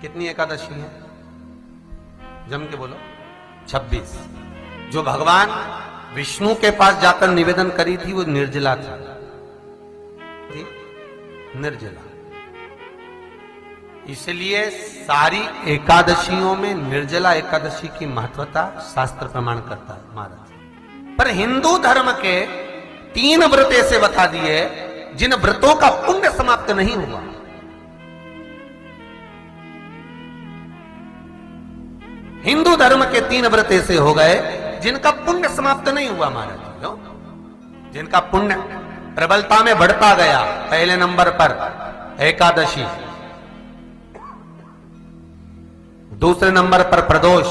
कितनी एकादशी है? जम के बोलो। 26। जो भगवान विष्णु के पास जाकर निवेदन करी थी वो निर्जला थी, निर्जला। इसलिए सारी एकादशियों में निर्जला एकादशी की महत्वता शास्त्र प्रमाण करता है महाराज। पर हिंदू धर्म के 3 व्रत ऐसे बता दिए जिन व्रतों का पुण्य समाप्त नहीं हुआ। हिंदू धर्म के 3 व्रत ऐसे हो गए जिनका पुण्य समाप्त नहीं हुआ महाराज। क्यों? जिनका पुण्य प्रबलता में बढ़ता गया। पहले नंबर पर एकादशी, दूसरे नंबर पर प्रदोष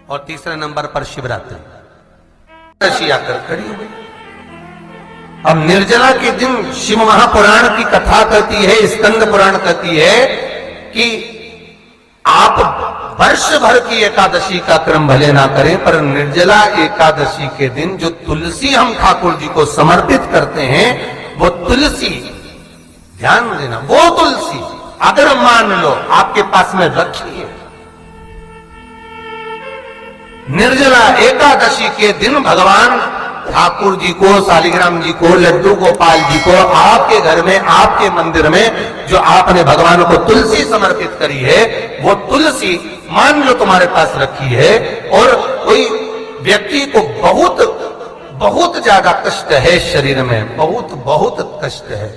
और तीसरे नंबर पर शिवरात्रि। एकादशी आकर खड़ी हो गई। अब निर्जला के दिन शिव महापुराण की कथा कहती है, स्कंद पुराण कहती है कि आप वर्ष भर की एकादशी का क्रम भले ना करें, पर निर्जला एकादशी के दिन जो तुलसी हम ठाकुर जी को समर्पित करते हैं, वो तुलसी, ध्यान देना, वो तुलसी अगर मान लो आपके पास में रखी है, निर्जला एकादशी के दिन भगवान ठाकुर जी को, शालिग्राम जी को, लड्डू गोपाल जी को आपके घर में, आपके मंदिर में जो आपने भगवान को तुलसी समर्पित करी है, वो तुलसी मान लो तुम्हारे पास रखी है और कोई व्यक्ति को बहुत बहुत ज्यादा कष्ट है शरीर में, बहुत बहुत कष्ट है,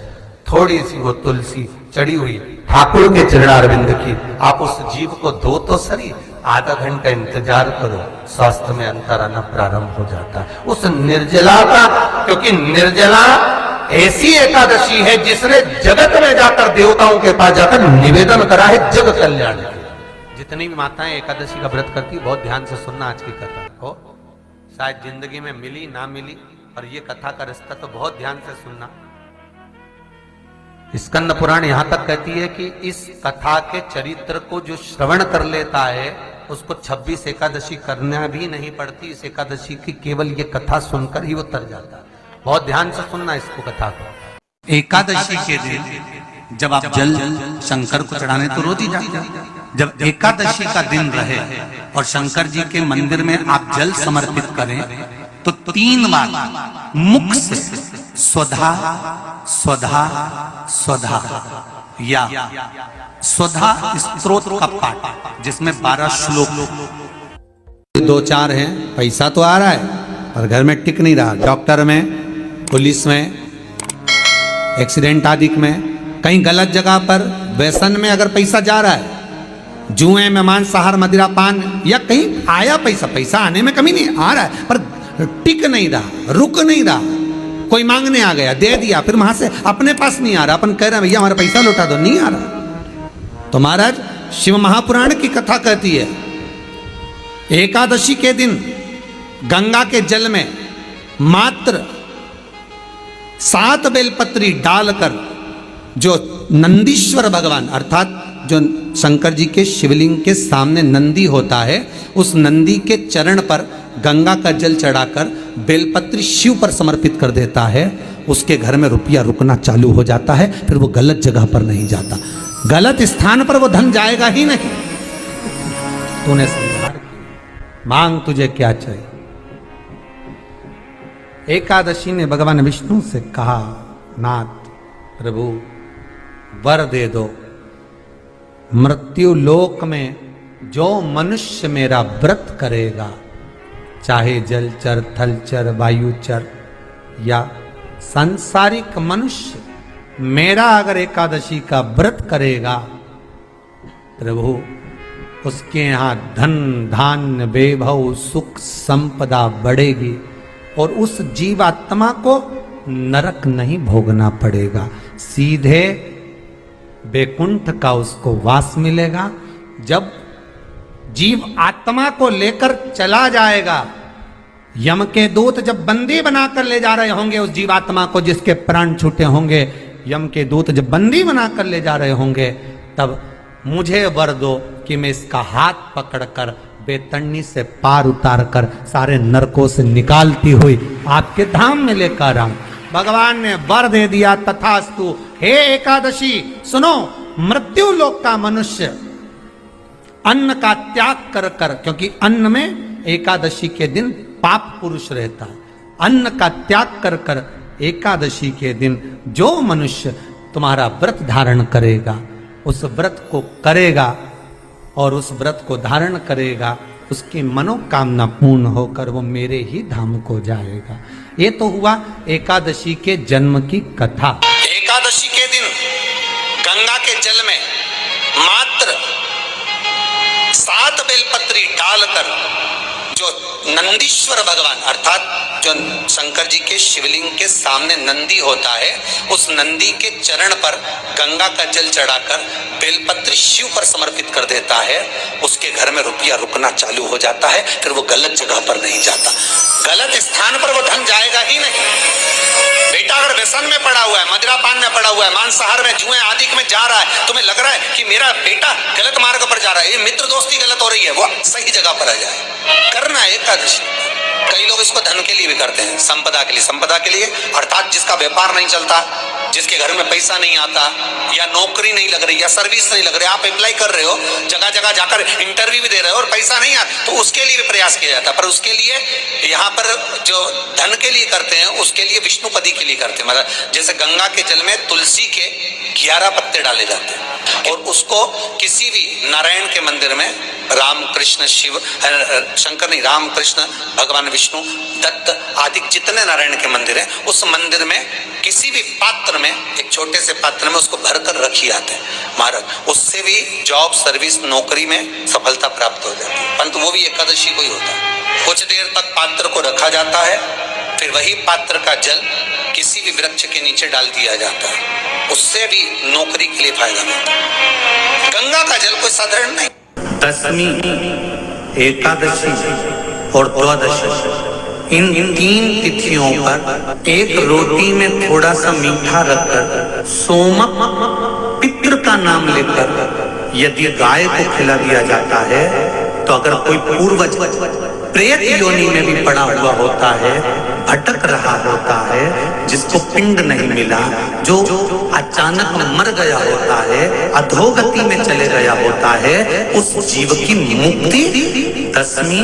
थोड़ी सी वो तुलसी चढ़ी हुई ठाकुर के चरणारविंद की, आप उस जीव को दो तो सही, आधा घंटा इंतजार करो, स्वास्थ्य में अंतर आना प्रारंभ हो जाता है उस निर्जला का। क्योंकि निर्जला ऐसी एकादशी है जिसने जगत में जाकर, देवताओं के पास जाकर निवेदन करा है जग कल्याण के। जितनी भी माताएं एकादशी का व्रत करती, बहुत ध्यान से सुनना आज की कथा को, शायद जिंदगी में मिली ना मिली, और ये कथा का रिश्ता तो बहुत ध्यान से सुनना। स्कंद पुराण यहां तक कहती है कि इस कथा के चरित्र को जो श्रवण कर लेता है उसको 26 एकादशी करना भी नहीं पड़ती। इस एकादशी की केवल ये कथा सुनकर ही वो तर जाता है। बहुत ध्यान से सुनना इसको, कथा को। एकादशी के दिन जब आप जल शंकर को चढ़ाने तो रोज ही जाते, जब एकादशी का दिन रहे और शंकर जी के मंदिर में आप जल समर्पित करें तो 3 बार मुख से स्वधा स्वधा स्वधा या स्वधा स्तोत्र का पाठ, जिसमें 12 श्लोक, 2-4 हैं। पैसा तो आ रहा है पर घर में टिक नहीं रहा। डॉक्टर में, पुलिस में, एक्सीडेंट आदि में, कहीं गलत जगह पर, व्यसन में अगर पैसा जा रहा है, जुए में, मांसाहार, मदिरा पान, या कहीं आया पैसा, पैसा आने में कमी नहीं, आ रहा है पर टिक नहीं रहा, रुक नहीं रहा। कोई मांगने आ गया, दे दिया, फिर वहां से अपने पास नहीं आ रहा, अपन कह रहे हैं भैया हमारा पैसा लौटा दो, नहीं आ रहा। तो महाराज शिव महापुराण की कथा कहती है एकादशी के दिन गंगा के जल में मात्र 7 बेलपत्री डालकर, जो नंदीश्वर भगवान अर्थात जो शंकर जी के शिवलिंग के सामने नंदी होता है, उस नंदी के चरण पर गंगा का जल चढ़ाकर बेलपत्री शिव पर समर्पित कर देता है, उसके घर में रुपया रुकना चालू हो जाता है। फिर वो गलत जगह पर नहीं जाता, गलत स्थान पर वो धन जाएगा ही नहीं। तूने समझा, मांग तुझे क्या चाहिए। एकादशी ने भगवान विष्णु से कहा, नाथ प्रभु वर दे दो, मृत्यु लोक में जो मनुष्य मेरा व्रत करेगा, चाहे जलचर, थलचर, वायुचर या सांसारिक मनुष्य, मेरा अगर एकादशी का व्रत करेगा, प्रभु उसके यहाँ धन धान्य वैभव सुख संपदा बढ़ेगी और उस जीवात्मा को नरक नहीं भोगना पड़ेगा, सीधे वैकुंठ का उसको वास मिलेगा। जब जीव आत्मा को लेकर चला जाएगा, यम के दूत जब बंदी बनाकर ले जा रहे होंगे उस जीवात्मा को, जिसके प्राण छूटे होंगे, यम के दूत जब बंदी बनाकर ले जा रहे होंगे, तब मुझे वर दो कि मैं इसका हाथ पकड़कर बेतन्नी से पार उतार कर सारे नरकों से निकालती हुई आपके धाम में लेकर आऊं। भगवान ने वर दे दिया, तथास्तु। हे एकादशी सुनो, मृत्यु लोक का मनुष्य अन्न का त्याग कर कर, क्योंकि अन्न में एकादशी के दिन पाप पुरुष रहता है, अन्न का त्याग कर कर एकादशी के दिन जो मनुष्य तुम्हारा व्रत धारण करेगा, उस व्रत को करेगा और उस व्रत को धारण करेगा, उसकी मनोकामना पूर्ण होकर वो मेरे ही धाम को जाएगा। ये तो हुआ एकादशी के जन्म की कथा। एकादशी के दिन गंगा के जल में मात्र 7 बेलपत्री डालकर जो नंदीश्वर भगवान अर्थात जो शंकर जी के शिवलिंग के सामने नंदी होता है, उस नंदी के चरण पर गंगा का जल चढ़ाकर बेलपत्री शिव पर समर्पित कर देता है, उसके घर में रुपया रुकना चालू हो जाता है। फिर वो गलत जगह पर नहीं जाता, गलत स्थान पर वो धन जाएगा ही नहीं। बेटा अगर व्यसन में पड़ा हुआ है, मदिरापान में पड़ा हुआ है, मांसाहार में, जुए आदि में जा रहा है, तुम्हें लग रहा है कि मेरा बेटा गलत मार्ग पर जा रहा है, ये मित्र दोस्ती गलत हो रही है, वो सही जगह पर आ जाए। करना है एकादशी। कई लोग इसको धन के लिए भी करते हैं, संपदा के लिए। संपदा के लिए अर्थात जिसका व्यापार नहीं चलता, जिसके घर में पैसा नहीं आता, या नौकरी नहीं लग रही, या सर्विस नहीं लग रही, आप अप्लाई कर रहे हो, जगह जगह जाकर इंटरव्यू भी दे रहे हो और पैसा नहीं आता, तो उसके लिए भी प्रयास किया जाता है। पर उसके लिए यहाँ पर जो धन के लिए करते हैं, उसके लिए विष्णुपदी के लिए करते हैं। मतलब जैसे गंगा के जल में तुलसी के 11 पत्ते डाले जाते हैं और उसको किसी भी नारायण के मंदिर में, राम कृष्ण शिव शंकर नहीं, राम कृष्ण भगवान विष्णु दत्त आदि जितने नारायण के मंदिर हैं, उस मंदिर में किसी भी पात्र में, एक छोटे से पात्र में उसको भरकर रखी जाते हैं महाराज। उससे भी जॉब सर्विस नौकरी में सफलता प्राप्त हो जाती है। परंतु वो भी एकादशी को ही होता है। कुछ देर तक पात्र को रखा जाता है, फिर वही पात्र का जल किसी भी वृक्ष के नीचे डाल दिया जाता है, उससे भी नौकरी के लिए फायदा मिलता है। गंगा का जल कोई साधारण नहीं। दशमी, एकादशी और द्वादशी, इन 3 तिथियों पर एक रोटी में थोड़ा सा मीठा रखकर सोमक पितृ का नाम लेकर यदि गाय को खिला दिया जाता है, तो अगर कोई पूर्वज प्रेत योनि में भी पड़ा हुआ होता है, भटक रहा होता है, जिसको पिंड नहीं मिला, जो अचानक मर गया होता है, अधोगति में चले गया होता है, उस जीव की मुक्ति दशमी,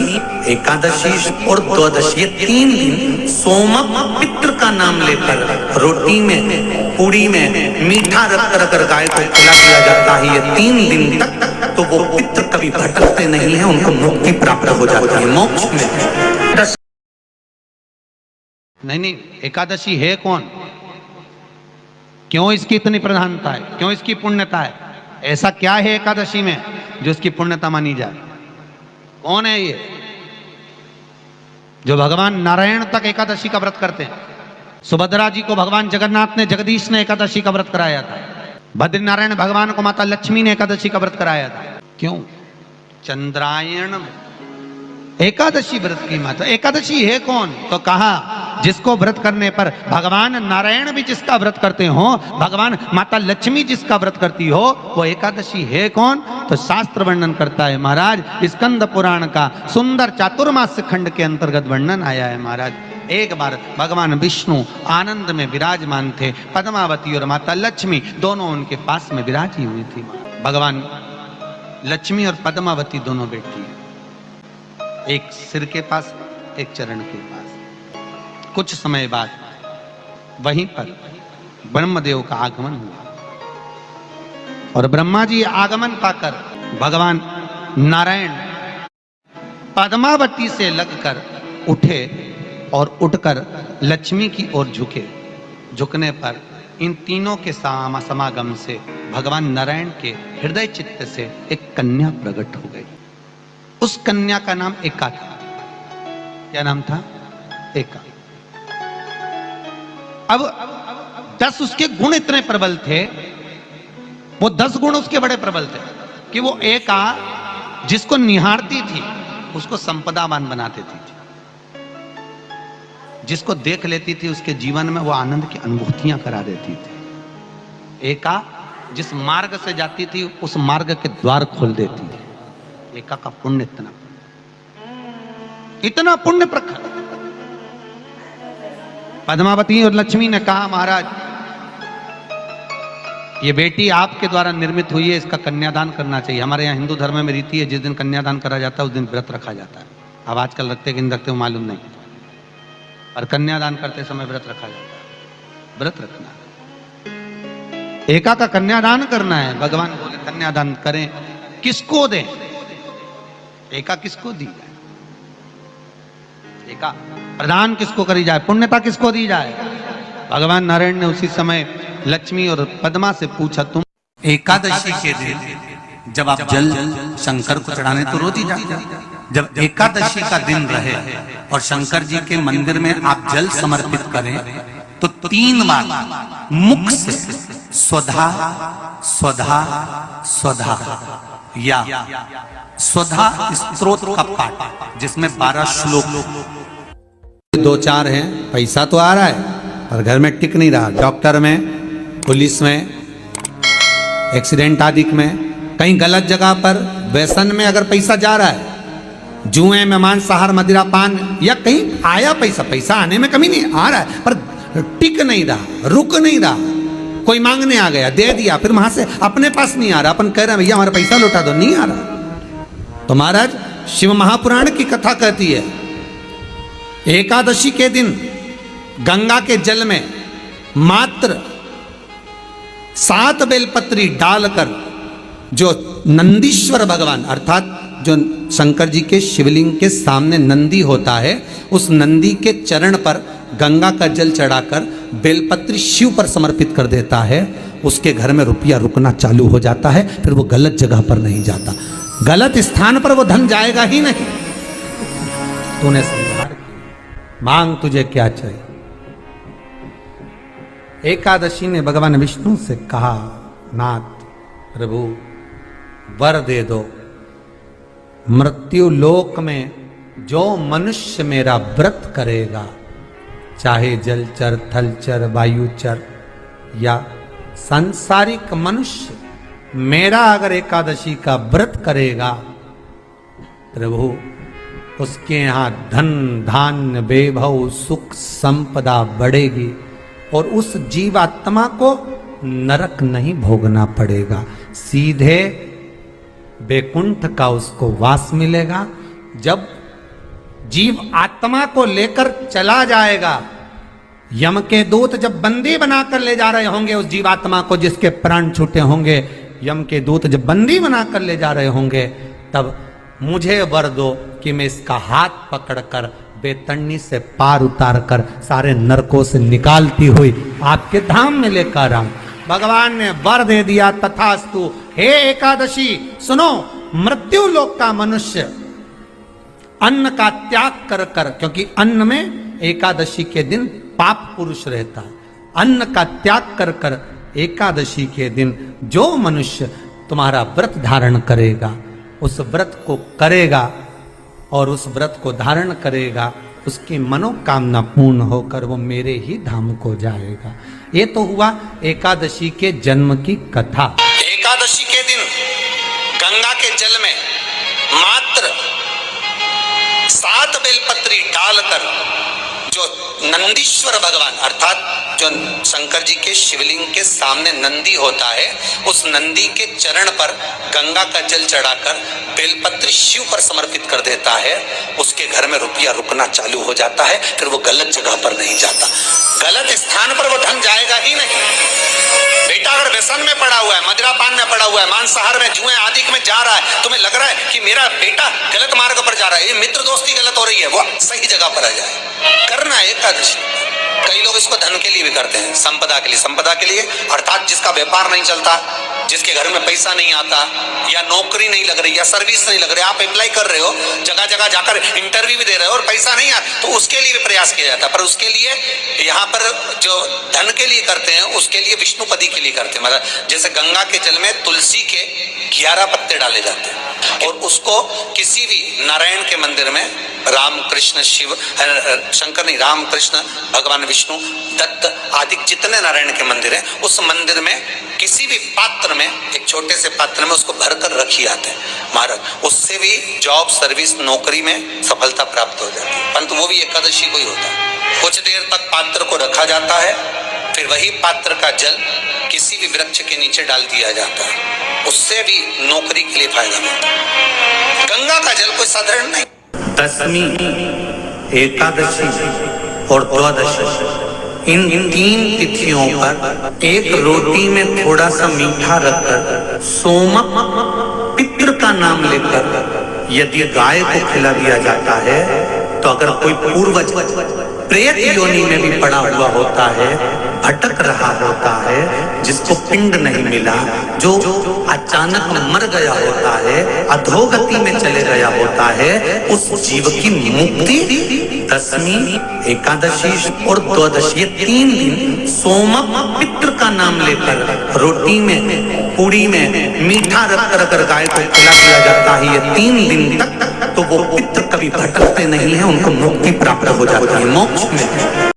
एकादशी और द्वादशी, 3 दिन सोमक पितृ का नाम लेकर रोटी में, पूड़ी में मीठा रखकर अगर गाय को खिला दिया जाता है ये 3 दिन तक, तो वो पितृ कभी भटकते नहीं है, उनको मुक्ति प्राप्त हो जाती है, मोक्ष में। नहीं, एकादशी है कौन, क्यों इसकी इतनी प्रधानता है, क्यों इसकी पुण्यता है, ऐसा क्या है एकादशी में जो इसकी पुण्यता मानी जाए? कौन है ये जो भगवान नारायण तक एकादशी का व्रत करते हैं? सुभद्रा जी को भगवान जगन्नाथ ने, जगदीश ने एकादशी का व्रत कराया था। बद्रीनारायण भगवान को माता लक्ष्मी ने एकादशी का व्रत कराया था। क्यों? चंद्रायण एकादशी व्रत की माता। एकादशी है कौन? तो कहा जिसको व्रत करने पर भगवान नारायण भी जिसका व्रत करते हो, भगवान माता लक्ष्मी जिसका व्रत करती हो, वो एकादशी है कौन? तो शास्त्र वर्णन करता है महाराज, स्कंद पुराण का सुंदर चातुर्मास खंड के अंतर्गत वर्णन आया है महाराज। एक बार भगवान विष्णु आनंद में विराजमान थे, पद्मावती और माता लक्ष्मी दोनों उनके पास में विराजी हुई थी। भगवान लक्ष्मी और पद्मावती दोनों बैठी, एक सिर के पास, एक चरण के पास। कुछ समय बाद वहीं पर ब्रह्मदेव का आगमन हुआ और ब्रह्मा जी आगमन पाकर भगवान नारायण पद्मावती से लगकर उठे और उठकर लक्ष्मी की ओर झुके। झुकने पर इन तीनों के समागम से भगवान नारायण के हृदय चित्त से एक कन्या प्रकट हो गई। उस कन्या का नाम एका था। क्या नाम था? एका। अब 10 उसके गुण इतने प्रबल थे, वो 10 गुण उसके बड़े प्रबल थे कि वो एका जिसको निहारती थी उसको संपदावान बना देती थी, जिसको देख लेती थी उसके जीवन में वो आनंद की अनुभूतियां करा देती थी। एका जिस मार्ग से जाती थी उस मार्ग के द्वार खोल देती थी। एका का पुण्य इतना पुण्य प्रखर। पद्मावती और लक्ष्मी ने कहा महाराज ये बेटी आपके द्वारा निर्मित हुई है, इसका कन्यादान करना चाहिए। हमारे यहाँ हिंदू धर्म में रीति है, जिस दिन कन्यादान करा जाता है उस दिन व्रत रखा जाता है। अब आजकल रखते कि नहीं रखते वो मालूम नहीं, और कन्यादान करते समय व्रत रखा जाता है। व्रत रखना, एका का कन्यादान करना है। भगवान बोले कन्यादान करें, किसको दें? एका किसको दी जाए? एका प्रदान किसको करी जाए? पुण्यता किसको दी जाए? भगवान नारायण ने उसी समय लक्ष्मी और पद्मा से पूछा, तुम एकादशी के दिन जब आप जल शंकर को चढ़ाने तो रोज ही जाते। जब एकादशी का दिन रहे और शंकर जी के मंदिर में आप जल समर्पित करें तो 3 बार मुख से स्वधा स्वधा स्वधा या स्वधा स्तोत्र का पाठ, जिसमें 12 श्लोक 2-4 हैं। पैसा तो आ रहा है पर घर में टिक नहीं रहा। डॉक्टर में, पुलिस में, एक्सीडेंट आदि में, कहीं गलत जगह पर व्यसन में अगर पैसा जा रहा है, जुए में, मांसाहार, मदिरा पान, या कहीं आया पैसा आने में कमी नहीं, आ रहा है पर टिक नहीं रहा, रुक नहीं रहा। कोई मांगने आ गया, दे दिया, फिर वहां से अपने पास नहीं आ रहा, अपन कह रहे हैं भैया हमारा पैसा लौटा दो, नहीं आ रहा। तो महाराज शिव महापुराण की कथा कहती है, एकादशी के दिन गंगा के जल में मात्र 7 बेलपत्री डालकर, जो नंदीश्वर भगवान अर्थात जो शंकर जी के शिवलिंग के सामने नंदी होता है, उस नंदी के चरण पर गंगा का जल चढ़ाकर बेलपत्री शिव पर समर्पित कर देता है, उसके घर में रुपया रुकना चालू हो जाता है। फिर वो गलत जगह पर नहीं जाता, गलत स्थान पर वो धन जाएगा ही नहीं। तूने समझा, मांग तुझे क्या चाहिए। एकादशी ने भगवान विष्णु से कहा, नाथ प्रभु वर दे दो, मृत्यु लोक में जो मनुष्य मेरा व्रत करेगा, चाहे जलचर, थलचर, वायुचर या सांसारिक मनुष्य, मेरा अगर एकादशी का व्रत करेगा, प्रभु उसके यहाँ धन धान्य वैभव सुख संपदा बढ़ेगी और उस जीवात्मा को नरक नहीं भोगना पड़ेगा, सीधे बैकुंठ का उसको वास मिलेगा। जब जीव आत्मा को लेकर चला जाएगा, यम के दूत जब बंदी बनाकर ले जा रहे होंगे उस जीवात्मा को, जिसके प्राण छूटे होंगे, यम के दूत जब बंदी बनाकर ले जा रहे होंगे, तब मुझे वर दो कि मैं इसका हाथ पकड़कर बेतन्नी से पार उतार कर सारे नरकों से निकालती हुई आपके धाम में लेकर आऊं। भगवान ने वर दे दिया, तथास्तु। हे एकादशी सुनो, मृत्यु लोक का मनुष्य अन्न का त्याग कर कर, क्योंकि अन्न में एकादशी के दिन पाप पुरुष रहता है, अन्न का त्याग कर कर एकादशी के दिन जो मनुष्य तुम्हारा व्रत धारण करेगा, उस व्रत को करेगा और उस व्रत को धारण करेगा, उसकी मनोकामना पूर्ण होकर वो मेरे ही धाम को जाएगा। ये तो हुआ एकादशी के जन्म की कथा। एकादशी के दिन गंगा के जल में मात्र 7 बेलपत्री डालकर, जो नंदीश्वर भगवान अर्थात जो शंकर जी के शिवलिंग के सामने नंदी होता है, उस नंदी के चरण पर गंगा का जल चढ़ाकर बेलपत्री शिव पर समर्पित कर देता है, उसके घर में रुपया रुकना चालू हो जाता है। फिर वो गलत जगह पर नहीं जाता, गलत स्थान पर वो धन जाएगा ही नहीं। बेटा अगर व्यसन में पड़ा हुआ है, मदिरा पान में पड़ा हुआ है, मांसाहार में, जुए आदि में जा रहा है, तुम्हें लग रहा है कि मेरा बेटा गलत मार्ग पर जा रहा है, ये मित्र दोस्ती गलत हो रही है, वो सही जगह पर आ जाए। करना है एकादशी। कई लोग इसको धन के लिए भी करते हैं, संपदा के लिए। संपदा के लिए अर्थात जिसका व्यापार नहीं चलता, जिसके घर में पैसा नहीं आता, या नौकरी नहीं लग रही, या सर्विस नहीं लग रही, आप अप्लाई कर रहे हो, जगह जगह जाकर इंटरव्यू भी दे रहे हो और पैसा नहीं आता, तो उसके लिए भी प्रयास किया जाता है। पर उसके लिए यहाँ पर जो धन के लिए करते हैं, उसके लिए विष्णुपदी के लिए करते हैं। मतलब जैसे गंगा के जल में तुलसी के 11 पत्ते डाले जाते हैं और उसको किसी भी नारायण के मंदिर में, राम कृष्ण शिव शंकर नहीं, राम कृष्ण भगवान विष्णु दत्त आदि जितने नारायण के मंदिर हैं, उस मंदिर में किसी भी पात्र में, एक छोटे से पात्र में उसको भरकर रखी जाते हैं महाराज। उससे भी जॉब सर्विस नौकरी में सफलता प्राप्त हो जाती है। परंतु वो भी एकादशी को ही होता है। कुछ देर तक पात्र को रखा जाता है, फिर वही पात्र का जल किसी भी वृक्ष के नीचे डाल दिया जाता है, उससे भी नौकरी के लिए फायदा मिलता है। गंगा का जल कोई साधारण नहीं। दशमी, एकादशी और द्वादशी, इन 3 तिथियों पर एक रोटी में थोड़ा सा मीठा रखकर सोमक पितृ का नाम लेकर यदि गाय को खिला दिया जाता है, तो अगर कोई पूर्वज प्रेत योनि में भी पड़ा हुआ होता है, भटक रहा होता है, जिसको पिंड नहीं मिला, जो अचानक मर गया होता है, अधोगति में चले गया होता है, उस जीव की मुक्ति दशमी, एकादशी और द्वादशी, ये 3 दिन सोमक पितृ का नाम लेकर रोटी में, पूड़ी में मीठा रखकर अगर गाय को खिला दिया जाता है ये 3 दिन तक, तो वो पितृ कभी भटकते नहीं है, उनको मुक्ति प्राप्त हो जाती है, मोक्ष में।